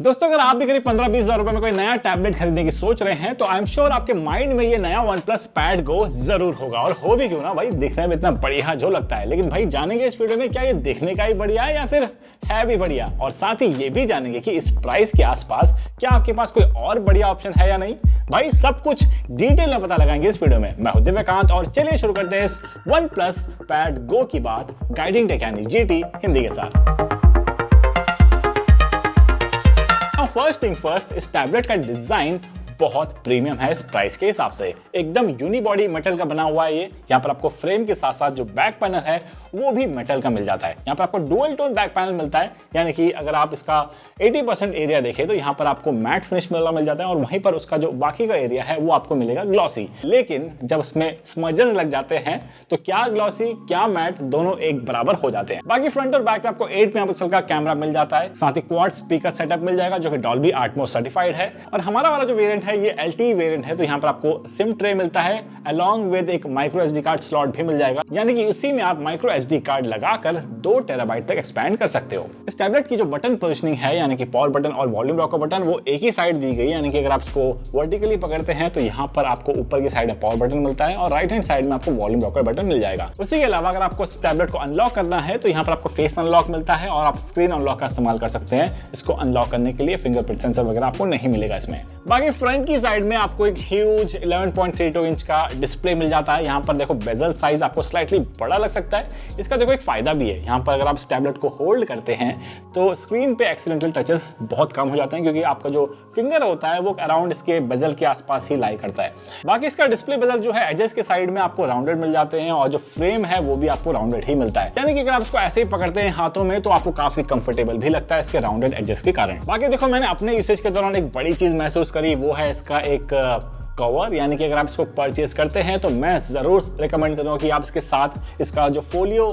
दोस्तों अगर आप भी करीब 15-20 हजार रुपए में कोई नया टैबलेट खरीदने की सोच रहे हैं तो आई एम श्योर आपके माइंड में ये नया OnePlus Pad Go जरूर होगा। और हो भी क्यों ना भाई, दिखने में इतना बढ़िया जो लगता है। लेकिन भाई जानेंगे इस वीडियो में क्या ये दिखने का ही बढ़िया है या फिर है भी बढ़िया, और साथ ही ये भी जानेंगे कि इस प्राइस के आसपास क्या आपके पास कोई और बढ़िया ऑप्शन है या नहीं। भाई सब कुछ डिटेल में पता लगाएंगे इस वीडियो में। मैं हूं दिव्यकांत और चलिए शुरू करते हैं इस OnePlus Pad Go की बात गाइडिंग टेक यानी GT हिंदी के साथ। फर्स्ट थिंग फर्स्ट, इस टैबलेट का डिजाइन बहुत प्रीमियम है इस प्राइस के हिसाब से। एकदम यूनिबॉडी मेटल का बना हुआ है ये। यहाँ पर आपको फ्रेम के साथ साथ जो बैक पैनल है वो भी मेटल का मिल जाता है। यहाँ पर आपको डुअल टोन बैक पैनल मिलता है, यानी कि अगर आप इसका 80% एरिया देखें तो यहाँ पर आपको मैट फिनिश वाला मिल जाता है और वहीं पर उसका जो बाकी का एरिया है वो आपको मिलेगा ग्लॉसी। लेकिन जब उसमें स्मजर्स लग जाते हैं तो क्या ग्लॉसी क्या मैट दोनों एक बराबर हो जाते हैं। बाकी फ्रंट और बैक पे आपको 8 मेगापिक्सल का कैमरा मिल जाता है, साथ ही क्वाड स्पीकर सेटअप मिल जाएगा जो कि डॉल्बी एटमॉस सर्टिफाइड है। और हमारा वाला जो वेरिएंट है ये LTE वेरिएंट है, तो यहाँ पर आपको सिम ट्रे मिलता है अलॉन्ग विद एक माइक्रो SD कार्ड स्लॉट भी मिल जाएगा, यानी कि उसी में आप माइक्रो SD कार्ड लगाकर 2 टेराबाइट तक एक्सपैंड कर सकते हो। इस टैबलेट की जो बटन पोजिशनिंग है यानी कि पावर बटन और वॉल्यूम लॉकर बटन वो एक ही साइड दी गई, यानी कि अगर आप इसको वर्टिकली पकड़ते हैं तो यहाँ पर आपको ऊपर की साइड में पावर बटन मिलता है और राइट हैंड साइड में आपको वॉल्यूम लॉकर बटन मिल जाएगा। उसी के अलावा अगर आपको इस टैबलेट को अनलॉक करना है तो यहाँ पर आपको फेस अनलॉक मिलता है और आप स्क्रीन अनलॉक का इस्तेमाल कर सकते हैं। इसको अनलॉक करने के लिए फिंगरप्रिंट सेंसर वगैरह आपको नहीं मिलेगा इसमें। बाकी फ्रंट की साइड में आपको एक ह्यूज 11.32 इंच का डिस्प्ले मिल जाता है। यहाँ पर देखो बेजल साइज आपको स्लाइटली बड़ा लग सकता है। इसका देखो एक फायदा भी है, यहाँ पर अगर आप इस टैबलेट को होल्ड करते हैं तो स्क्रीन पे एक्सीडेंटल टचेस बहुत कम हो जाते हैं, क्योंकि आपका जो फिंगर होता है वो अराउंड इसके बेजल के आसपास ही लाई करता है। बाकी इसका डिस्प्ले बेजल जो है एजेस के साइड में आपको राउंडेड मिल जाते हैं और जो फ्रेम है वो भी आपको राउंडेड ही मिलता है, यानी कि अगर आप इसको ऐसे ही पकड़ते हैं हाथों में तो आपको काफी कंफर्टेबल भी लगता है इसके राउंडेड एजेस के कारण। बाकी देखो मैंने अपने यूसेज के दौरान एक बड़ी चीज महसूस करी, वो है इसका एक कवर, यानी कि अगर आप इसको परचेज करते हैं तो मैं जरूर रिकमेंड करूंगा कि आप इसके साथ इसका जो फोलियो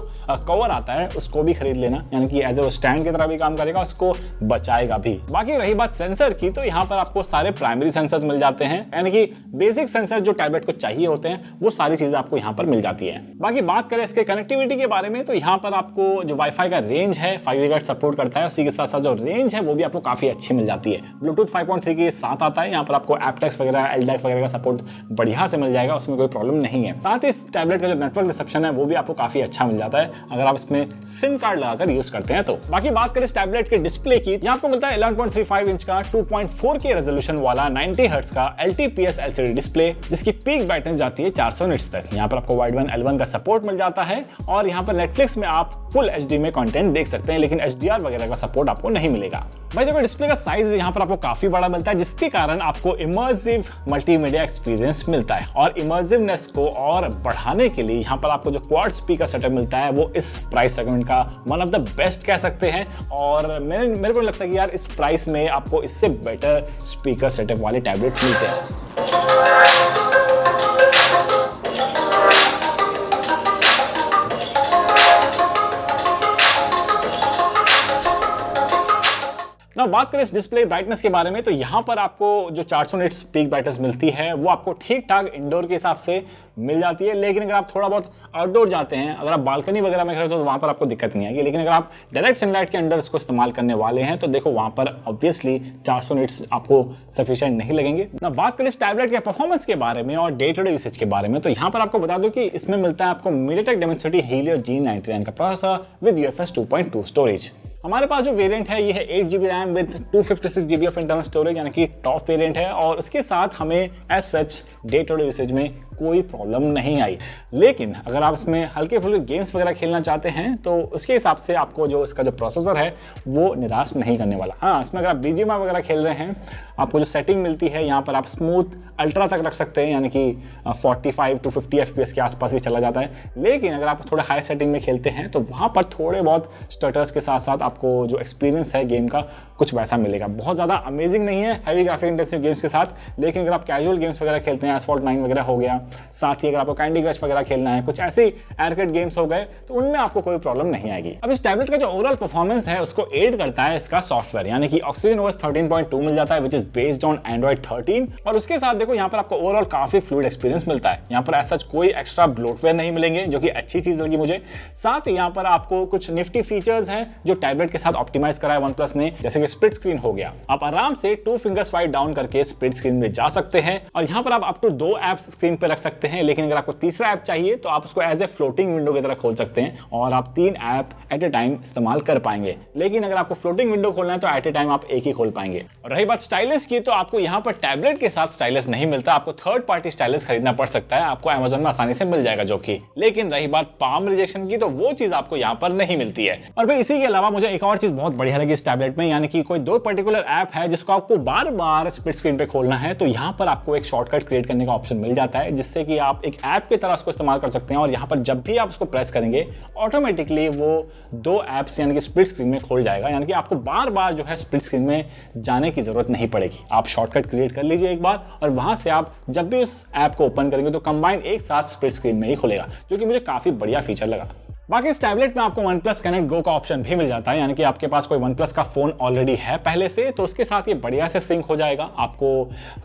कवर आता है उसको भी खरीद लेना, यानी कि एज ए स्टैंड की तरह भी काम करेगा, उसको बचाएगा भी। बाकी रही बात सेंसर की, तो यहाँ पर आपको सारे प्राइमरी सेंसर्स मिल जाते हैं, यानी कि बेसिक सेंसर जो टैबलेट को चाहिए होते हैं वो सारी चीजें आपको यहाँ पर मिल जाती है। बाकी बात करें इसके कनेक्टिविटी के बारे में तो यहाँ पर आपको जो वाईफाई का रेंज है 5 गीगाहर्ट्ज सपोर्ट करता है, उसी के साथ साथ जो रेंज है वो भी आपको काफी अच्छी मिल जाती है। ब्लूटूथ 5.3 के साथ आता है, यहाँ पर आपको एप्टेक्स वगैरह LDAC वगैरह का सपोर्ट बढ़िया से मिल जाएगा, उसमें कोई प्रॉब्लम नहीं है। साथ ही इस टैबलेट का जो नेटवर्क रिसेप्शन है वो भी आपको काफी अच्छा मिल जाता है अगर आप इसमें सिम कार्ड लगाकर यूज करते हैं तो। बाकी बात करें इस टैबलेट के डिस्प्ले की, यहाँ आपको मिलता है 11.35 इंच का 2.4K रेजोल्यूशन वाला 90 हर्ट्ज का LTPS LCD डिस्प्ले, जिसकी पीक ब्राइटनेस जाती है 400 निट्स तक। यहाँ पर आपको वाइड वन L1 का सपोर्ट मिल जाता है और यहाँ पर नेटफ्लिक्स में आप फुल HD में कंटेंट देख सकते हैं, लेकिन HDR वगैरह का सपोर्ट आपको नहीं मिलेगा। भाई देखो डिस्प्ले का साइज यहाँ पर आपको काफी बड़ा मिलता है, जिसके कारण आपको इमर्सिव मल्टीमीडिया एक्सपीरियंस मिलता है। और इमर्सिवनेस को और बढ़ाने के लिए यहाँ पर आपको जो क्वाड स्पीकर सेटअप मिलता है वो इस प्राइस सेगमेंट का वन ऑफ द बेस्ट कह सकते हैं। और मेरे को लगता है कि यार इस प्राइस में आपको इससे बेटर स्पीकर सेटअप वाले टैबलेट मिलते हैं। ना बात करें इस डिस्प्ले ब्राइटनेस के बारे में तो यहाँ पर आपको जो 400 निट्स पीक ब्राइटनेस मिलती है वो आपको ठीक ठाक इंडोर के हिसाब से मिल जाती है। लेकिन अगर आप थोड़ा बहुत आउटडोर जाते हैं, अगर आप बालकनी वगैरह में खड़े हो तो वहाँ पर आपको दिक्कत नहीं आएगी। लेकिन अगर आप डायरेक्ट सनलाइट के अंडर इसको इस्तेमाल करने वाले हैं तो देखो वहाँ पर ऑब्वियसली 400 निट्स आपको सफिशिएंट नहीं लगेंगे। ना बात करें इस टैबलेट के परफॉर्मेंस के बारे में और डे टू डे यूसेज के बारे में तो यहाँ पर आपको बता दो कि इसमें मिलता है आपको MediaTek Dimensity Helio G99 का प्रोसेसर विद UFS 2.2 स्टोरेज। हमारे पास जो वेरिएंट है ये है 8GB RAM with 256GB of internal storage, यानी कि टॉप वेरिएंट है और उसके साथ हमें as such day to day usage में कोई प्रॉब्लम नहीं आई। लेकिन अगर आप इसमें हल्के फुल्के गेम्स वगैरह खेलना चाहते हैं तो उसके हिसाब से आपको जो इसका जो प्रोसेसर है वो निराश नहीं करने वाला। हाँ, इसमें अगर आप BGMI वगैरह खेल रहे हैं आपको जो सेटिंग मिलती है यहाँ पर आप स्मूथ अल्ट्रा तक रख सकते हैं, यानी कि 45 to 50 FPS के आसपास ही चला जाता है। लेकिन अगर आप थोड़ा हाई सेटिंग में खेलते हैं तो वहाँ पर थोड़े बहुत स्टटर्स के साथ साथ आपको जो एक्सपीरियंस है गेम का कुछ वैसा मिलेगा। बहुत ज़्यादा अमेजिंग नहीं है हैवी ग्राफिक इंटेंसिव गेम्स के साथ, लेकिन अगर आप कैजुअल गेम्स वगैरह खेलते हैं, एसफॉल्ट 9 वगैरह हो गया, साथ ही अगर आपको कैंडी क्रश वगैरह खेलना है, कुछ ऐसे आर्केड गेम्स हो गए तो उनमें आपको कोई प्रॉब्लम नहीं आएगी। अब इस टैबलेट का जो ओवरऑल परफॉर्मेंस है उसको एड करता है इसका सॉफ्टवेयर, यानी कि OxygenOS 13.2 मिल जाता है which is based on Android 13। और उसके साथ देखो यहाँ पर आपको ओवरऑल काफी फ्लूइड एक्सपीरियंस मिलता है। यहाँ पर ऐसा कोई एक्स्ट्रा ब्लोटवेयर नहीं मिलेंगे, जो कि अच्छी चीज लगी मुझे। साथ ही यहाँ पर आपको कुछ निफ्टी फीचर्स हैं जो टैबलेट टैबलेट के साथ ऑप्टिमाइज करा है OnePlus ने, जैसे कि स्प्लिट स्क्रीन हो गया। आप आराम से 2 फिंगर स्वाइप डाउन करके स्प्लिट स्क्रीन में जा सकते हैं और यहाँ पर आप अप टू 2 ऐप्स स्क्रीन पे रख सकते हैं, लेकिन अगर आपको तीसरा ऐप चाहिए तो आप उसको एज ए फ्लोटिंग विंडो की तरह खोल सकते हैं और आप 3 ऐप एट ए टाइम इस्तेमाल कर पाएंगे। लेकिन अगर आपको फ्लोटिंग विंडो खोलना है तो एट ए टाइम आप एक ही खोल पाएंगे। और रही बात स्टाइलस की, तो आपको यहाँ पर टैबलेट के साथ स्टाइलस नहीं मिलता, आपको थर्ड पार्टी स्टाइलस खरीदना पड़ सकता है, आपको Amazon में आसानी से मिल जाएगा जो कि। लेकिन रही बात पाम रिजेक्शन की, तो वो चीज आपको यहाँ पर नहीं मिलती है। और फिर इसी के अलावा मुझे एक और चीज बहुत बढ़िया लगी इस टैबलेट में, यानी कि कोई 2 पर्टिकुलर ऐप है जिसको आपको बार बार स्प्लिट स्क्रीन पे खोलना है, तो यहाँ पर आपको एक शॉर्टकट क्रिएट करने का ऑप्शन मिल जाता है, जिससे कि आप एक ऐप की तरह उसको इस्तेमाल कर सकते हैं। और यहाँ पर जब भी आप उसको प्रेस करेंगे ऑटोमेटिकली वो 2 ऐप्स यानी कि स्प्लिट स्क्रीन में खोल जाएगा, यानी कि आपको बार बार जो है स्प्लिट स्क्रीन में जाने की जरूरत नहीं पड़ेगी। आप शॉर्टकट क्रिएट कर लीजिए एक बार और वहां से आप जब भी उस ऐप को ओपन करेंगे तो कंबाइन एक साथ स्प्लिट स्क्रीन में ही खुलेगा, जो कि मुझे काफी बढ़िया फीचर लगा। बाकी इस टैबलेट में आपको OnePlus Connect Go का ऑप्शन भी मिल जाता है, यानी कि आपके पास कोई OnePlus का फोन ऑलरेडी है पहले से, तो उसके साथ ये बढ़िया से सिंक हो जाएगा। आपको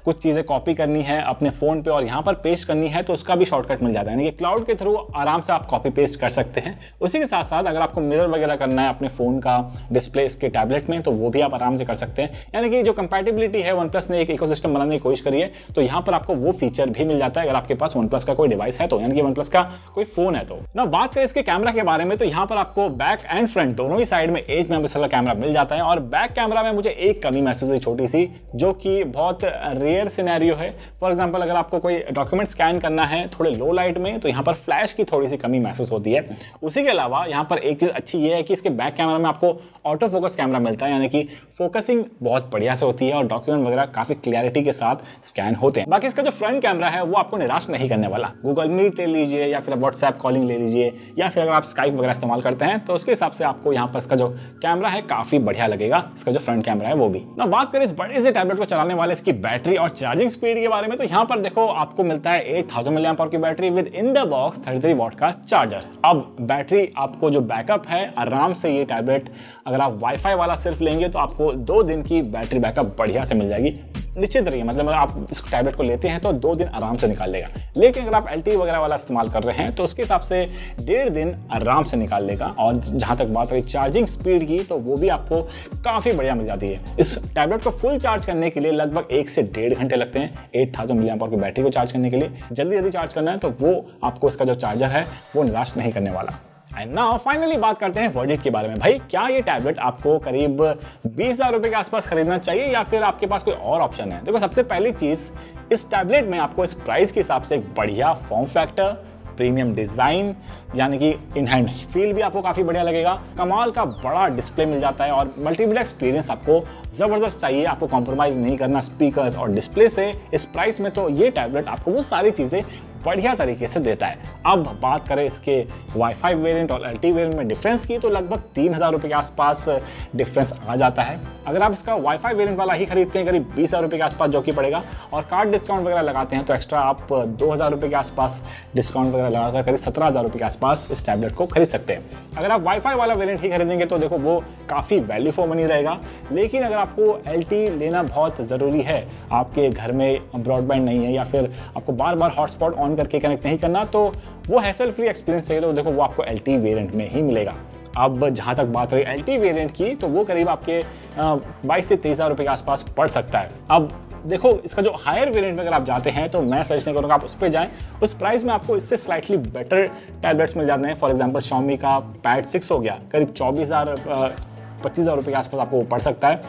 कुछ चीजें कॉपी करनी है अपने फोन पे और यहाँ पर पेस्ट करनी है तो उसका भी शॉर्टकट मिल जाता है, यानी कि क्लाउड के थ्रू आराम से आप कॉपी पेस्ट कर सकते हैं। उसी के साथ साथ अगर आपको मिरर वगैरह करना है अपने फोन का डिस्प्ले इसके टैबलेट में, तो वो भी आप आराम से कर सकते हैं। यानी कि जो कंपैटिबिलिटी है, OnePlus ने एक इकोसिस्टम बनाने की कोशिश करी है, तो यहाँ पर आपको वो फीचर भी मिल जाता है अगर आपके पास OnePlus का कोई डिवाइस है तो, यानी कि OnePlus का कोई फोन है तो। ना बात करें इसके कैमरा के बारे में, तो यहाँ पर आपको बैक एंड फ्रंट दोनों ही साइड में 8 मेगापिक्सल का कैमरा मिल जाता है। और बैक कैमरा में मुझे एक कमी महसूस हुई छोटी सी, जो कि बहुत रेयर सिनेरियो है। फॉर एग्जांपल अगर आपको कोई डॉक्यूमेंट स्कैन करना है थोड़े लो लाइट में, तो यहाँ पर फ्लैश की थोड़ी सी कमी महसूस होती है। उसी के अलावा यहाँ पर एक चीज अच्छी ये है कि इसके बैक कैमरा में आपको ऑटो फोकस कैमरा मिलता है, यानी कि फोकसिंग बहुत बढ़िया से होती है और डॉक्यूमेंट वगैरह काफी क्लियरिटी के साथ स्कैन होते हैं। बाकी इसका जो फ्रंट कैमरा है वो आपको निराश नहीं करने वाला। गूगल मीट ले लीजिए या फिर व्हाट्सएप कॉलिंग ले लीजिए या फिर अगर आप स्काइप वगैरह इस्तेमाल करते हैं तो उसके हिसाब से आपको यहाँ पर इसका जो कैमरा है काफी बढ़िया लगेगा, इसका जो फ्रंट कैमरा है वो भी। ना बात करें इस बड़े से टैबलेट को चलाने वाले इसकी बैटरी और चार्जिंग स्पीड के बारे में, तो यहाँ पर देखो आपको मिलता है 8000 mAh की battery with in the box 33 what का चार्जर। अब बैटरी आपको जो बैकअप है आराम से, ये टैबलेट अगर आप वाईफाई वाला सिर्फ लेंगे तो आपको 2 दिन की बैटरी बैकअप बढ़िया से मिल जाएगी, निश्चित रहिए। मतलब आप इस टैबलेट को लेते हैं तो 2 दिन आराम से निकाल लेगा। लेकिन अगर आप LTE वगैरह वाला इस्तेमाल कर रहे हैं तो उसके हिसाब से 1.5 दिन आराम से निकाल लेगा। और जहां तक बात रही चार्जिंग स्पीड की, तो वो भी आपको काफी बढ़िया मिल जाती है। इस टैबलेट को फुल चार्ज करने के लिए लगभग 1 से 1.5 घंटे लगते हैं 8000 mAh की बैटरी को चार्ज करने के लिए। जल्दी चार्ज करना है तो वो आपको इसका जो चार्जर है वो निराश नहीं करने वाला। एंड नाउ फाइनली बात करते हैं वर्डिक्ट के बारे में। भाई क्या ये टैबलेट आपको करीब 20,000 रुपए के आसपास खरीदना चाहिए या फिर आपके पास कोई और ऑप्शन है? देखो, सबसे पहली चीज, इस टैबलेट में आपको इस प्राइस के हिसाब से एक बढ़िया फॉर्म फैक्टर, प्रीमियम डिजाइन, यानी कि इन हैंड फील भी आपको काफी बढ़िया लगेगा, कमाल का बड़ा डिस्प्ले मिल जाता है और मल्टीमीडिया एक्सपीरियंस आपको जबरदस्त चाहिए, आपको कॉम्प्रोमाइज नहीं करना स्पीकर्स और डिस्प्ले से। इस प्राइस में तो ये टैबलेट आपको वो सारी चीजें बढ़िया तरीके से देता है। अब बात करें इसके वाईफाई वेरिएंट और LTE वेरिएंट में डिफरेंस की, तो लगभग 3000 रुपए के आसपास डिफरेंस आ जाता है। अगर आप इसका वाईफाई वेरिएंट वाला ही खरीदते हैं करीब 20,000 रुपए के आसपास जो कि पड़ेगा, और कार्ड डिस्काउंट वगैरह लगाते हैं तो एक्स्ट्रा आप 2000 रुपए के आसपास डिस्काउंट वगैरह लगाकर करीब 17,000 रुपए के आसपास इस टैबलेट को खरीद सकते हैं। अगर आप वाईफाई वाला वेरिएंट ही खरीदेंगे तो देखो वो काफ़ी वैल्यू फॉर मनी रहेगा। लेकिन अगर आपको LTE लेना बहुत ज़रूरी है, आपके घर में ब्रॉडबैंड नहीं है या फिर आपको बार बार हॉटस्पॉट ऑन करके कनेक्ट नहीं करना, तो वो हैसल फ्री एक्सपीरियंस चाहिए तो देखो वो आपको LTE वेरिएंट में ही मिलेगा। अब जहाँ तक बात रही LTE वेरिएंट की, तो वो करीब आपके 22 से 23,000 रुपए के आसपास पड़ सकता है। अब देखो, इसका जो हायर वेरिएंट में अगर आप जाते हैं तो मैं सजेस्ट नहीं करूँगा आप उस पर जाएं। उस प्राइस में आपको इससे स्लाइटली बेटर टैबलेट्स मिल जाते हैं। फॉर एग्जांपल Xiaomi का Pad 6 हो गया, करीब 25,000 रुपये के आसपास आपको पड़ सकता है।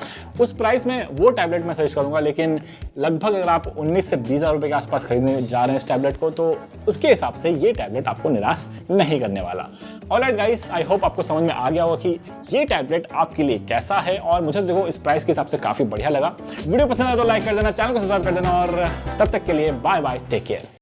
उस प्राइस में वो टैबलेट मैं सजेस्ट करूंगा। लेकिन लगभग अगर आप 19 से 20,000 रुपये के आसपास खरीदने जा रहे हैं इस टैबलेट को, तो उसके हिसाब से ये टैबलेट आपको निराश नहीं करने वाला। ऑलराइट गाइस, आई होप आपको समझ में आ गया होगा कि ये टैबलेट आपके लिए कैसा है, और मुझे देखो इस प्राइस के हिसाब से काफ़ी बढ़िया लगा। वीडियो पसंद आया तो लाइक कर देना, चैनल को सब्सक्राइब कर देना, और तब तक के लिए बाय बाय, टेक केयर।